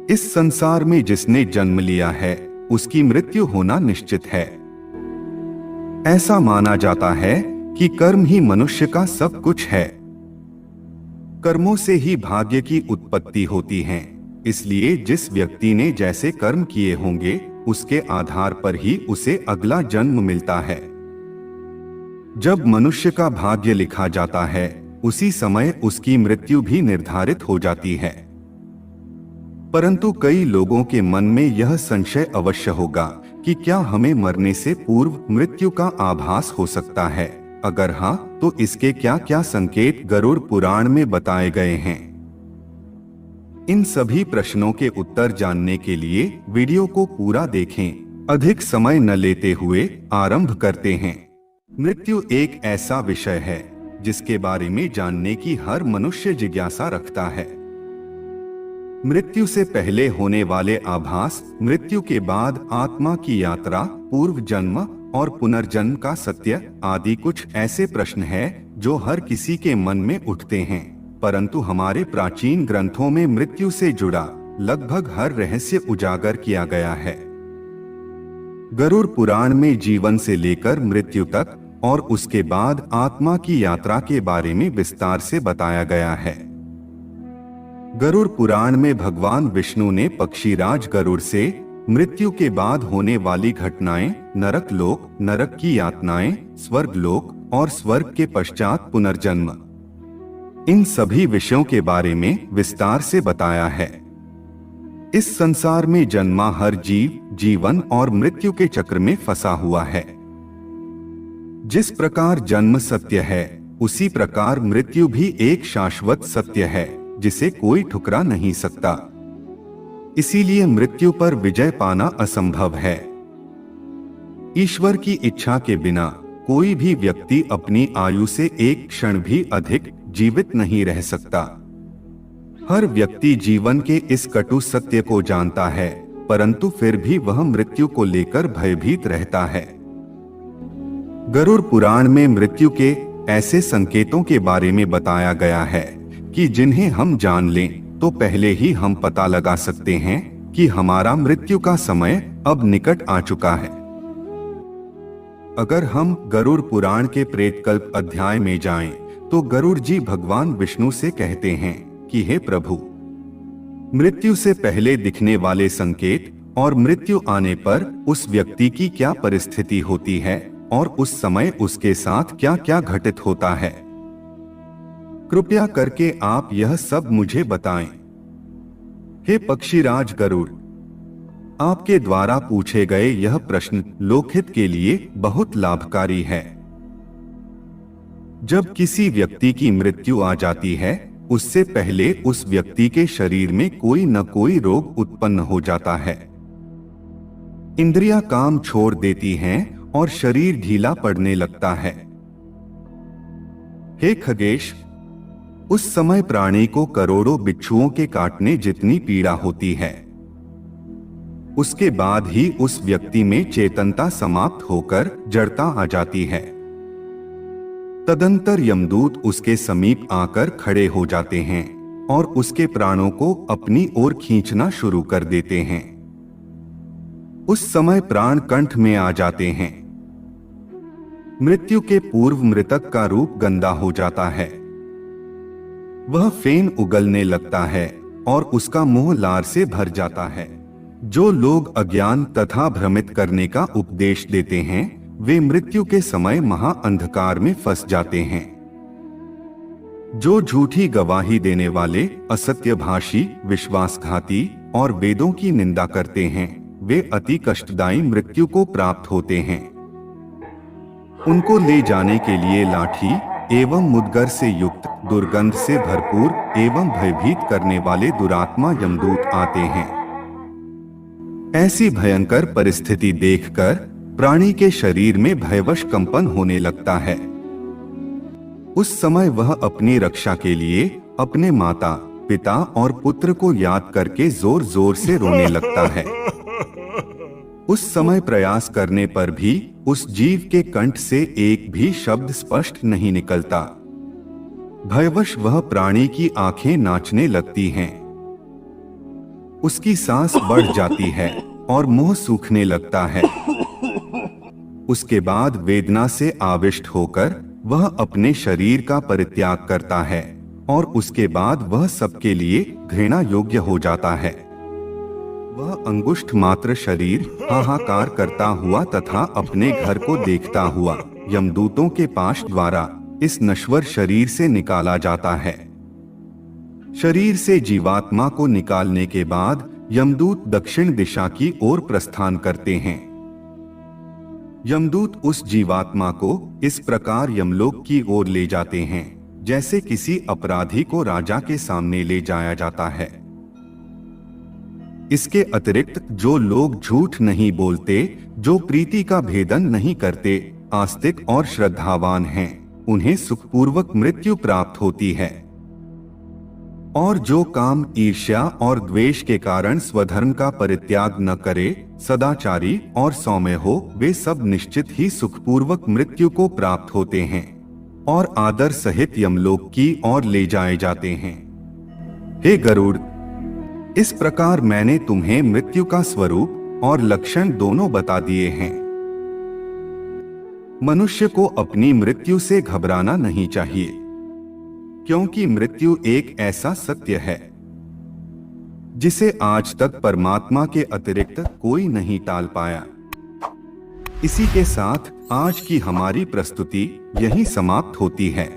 इस संसार में जिसने जन्म लिया है उसकी मृत्यु होना निश्चित है। ऐसा माना जाता है कि कर्म ही मनुष्य का सब कुछ है। कर्मों से ही भाग्य की उत्पत्ति होती है, इसलिए जिस व्यक्ति ने जैसे कर्म किए होंगे उसके आधार पर ही उसे अगला जन्म मिलता है। जब मनुष्य का भाग्य लिखा जाता है उसी समय उसकी मृत्यु भी निर्धारित हो जाती है। परंतु कई लोगों के मन में यह संशय अवश्य होगा कि क्या हमें मरने से पूर्व मृत्यु का आभास हो सकता है? अगर हाँ, तो इसके क्या क्या संकेत गरुड़ पुराण में बताए गए हैं? इन सभी प्रश्नों के उत्तर जानने के लिए वीडियो को पूरा देखें। अधिक समय न लेते हुए आरंभ करते हैं। मृत्यु एक ऐसा विषय है जिसके बारे में जानने की हर मनुष्य जिज्ञासा रखता है। मृत्यु से पहले होने वाले आभास, मृत्यु के बाद आत्मा की यात्रा, पूर्व जन्म और पुनर्जन्म का सत्य आदि कुछ ऐसे प्रश्न हैं जो हर किसी के मन में उठते हैं। परंतु हमारे प्राचीन ग्रंथों में मृत्यु से जुड़ा लगभग हर रहस्य उजागर किया गया है। गरुड़ पुराण में जीवन से लेकर मृत्यु तक और उसके बाद आत्मा की यात्रा के बारे में विस्तार से बताया गया है। गरुड़ पुराण में भगवान विष्णु ने पक्षीराज गरुड़ से मृत्यु के बाद होने वाली घटनाएं, नरक लोक, नरक की यातनाएं, स्वर्ग लोक और स्वर्ग के पश्चात पुनर्जन्म, इन सभी विषयों के बारे में विस्तार से बताया है। इस संसार में जन्मा हर जीव जीवन और मृत्यु के चक्र में फंसा हुआ है। जिस प्रकार जन्म सत्य है उसी प्रकार मृत्यु भी एक शाश्वत सत्य है जिसे कोई ठुकरा नहीं सकता। इसीलिए मृत्यु पर विजय पाना असंभव है। ईश्वर की इच्छा के बिना कोई भी व्यक्ति अपनी आयु से एक क्षण भी अधिक जीवित नहीं रह सकता। हर व्यक्ति जीवन के इस कटु सत्य को जानता है, परंतु फिर भी वह मृत्यु को लेकर भयभीत रहता है। गरुड़ पुराण में मृत्यु के ऐसे संकेतों के बारे में बताया गया है कि जिन्हें हम जान लें तो पहले ही हम पता लगा सकते हैं कि हमारा मृत्यु का समय अब निकट आ चुका है। अगर हम गरुड़ पुराण के प्रेतकल्प अध्याय में जाएं, तो गरुड़ जी भगवान विष्णु से कहते हैं कि हे प्रभु, मृत्यु से पहले दिखने वाले संकेत और मृत्यु आने पर उस व्यक्ति की क्या परिस्थिति होती है और उस समय उसके साथ क्या क्या घटित होता है, कृपया करके आप यह सब मुझे बताएं। हे पक्षीराज गरुड़, आपके द्वारा पूछे गए यह प्रश्न लोकहित के लिए बहुत लाभकारी है। जब किसी व्यक्ति की मृत्यु आ जाती है उससे पहले उस व्यक्ति के शरीर में कोई न कोई रोग उत्पन्न हो जाता है। इंद्रियां काम छोड़ देती हैं और शरीर ढीला पड़ने लगता है। हे खगेश, उस समय प्राणी को करोड़ों बिच्छुओं के काटने जितनी पीड़ा होती है, उसके बाद ही उस व्यक्ति में चेतनता समाप्त होकर जड़ता आ जाती है। तदंतर यमदूत उसके समीप आकर खड़े हो जाते हैं और उसके प्राणों को अपनी ओर खींचना शुरू कर देते हैं। उस समय प्राण कंठ में आ जाते हैं। मृत्यु के पूर्व मृतक का रूप गंदा हो जाता है। वह फेन उगलने लगता है और उसका मुंह लार से भर जाता है। जो लोग अज्ञान तथा भ्रमित करने का उपदेश देते हैं वे मृत्यु के समय महा अंधकार में फंस जाते हैं। जो झूठी गवाही देने वाले, असत्यभाषी, विश्वासघाती और वेदों की निंदा करते हैं वे अति कष्टदायी मृत्यु को प्राप्त होते हैं। उनको ले जाने के लिए लाठी एवं मुद्गर से युक्त, दुर्गंध से भरपूर एवं भयभीत करने वाले दुरात्मा यमदूत आते हैं। ऐसी भयंकर परिस्थिति देखकर प्राणी के शरीर में भयवश कंपन होने लगता है। उस समय वह अपनी रक्षा के लिए अपने माता, पिता और पुत्र को याद करके जोर जोर से रोने लगता है। उस समय प्रयास करने पर भी उस जीव के कंठ से एक भी शब्द स्पष्ट नहीं निकलता। भयवश वह प्राणी की आंखें नाचने लगती हैं। उसकी सांस बढ़ जाती है और मुंह सूखने लगता है। उसके बाद वेदना से आविष्ट होकर वह अपने शरीर का परित्याग करता है और उसके बाद वह सबके लिए घृणा योग्य हो जाता है। वह अंगुष्ठ मात्र शरीर हाहाकार करता हुआ तथा अपने घर को देखता हुआ यमदूतों के पाश द्वारा इस नश्वर शरीर से निकाला जाता है। शरीर से जीवात्मा को निकालने के बाद यमदूत दक्षिण दिशा की ओर प्रस्थान करते हैं। यमदूत उस जीवात्मा को इस प्रकार यमलोक की ओर ले जाते हैं जैसे किसी अपराधी को राजा के सामने ले जाया जाता है। इसके अतिरिक्त जो लोग झूठ नहीं बोलते, जो प्रीति का भेदन नहीं करते, आस्तिक और श्रद्धावान हैं, उन्हें सुखपूर्वक मृत्यु प्राप्त होती है। और जो काम, ईर्ष्या और द्वेष के कारण स्वधर्म का परित्याग न करे, सदाचारी और सौम्य हो, वे सब निश्चित ही सुखपूर्वक मृत्यु को प्राप्त होते हैं और आदर सहित यमलोक की ओर ले जाए जाते हैं। हे गरुड़, इस प्रकार मैंने तुम्हें मृत्यु का स्वरूप और लक्षण दोनों बता दिए हैं। मनुष्य को अपनी मृत्यु से घबराना नहीं चाहिए, क्योंकि मृत्यु एक ऐसा सत्य है जिसे आज तक परमात्मा के अतिरिक्त कोई नहीं टाल पाया। इसी के साथ आज की हमारी प्रस्तुति यहीं समाप्त होती है।